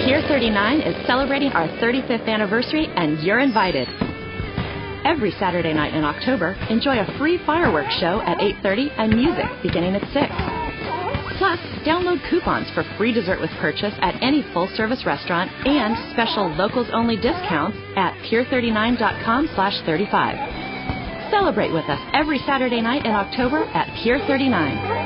Pier 39 is celebrating our 35th anniversary, and you're invited. Every Saturday night in October, enjoy a free fireworks show at 8:30 and music beginning at 6. Plus, download coupons for free dessert with purchase at any full-service restaurant and special locals-only discounts at pier39.com/35. Celebrate with us every Saturday night in October at Pier 39.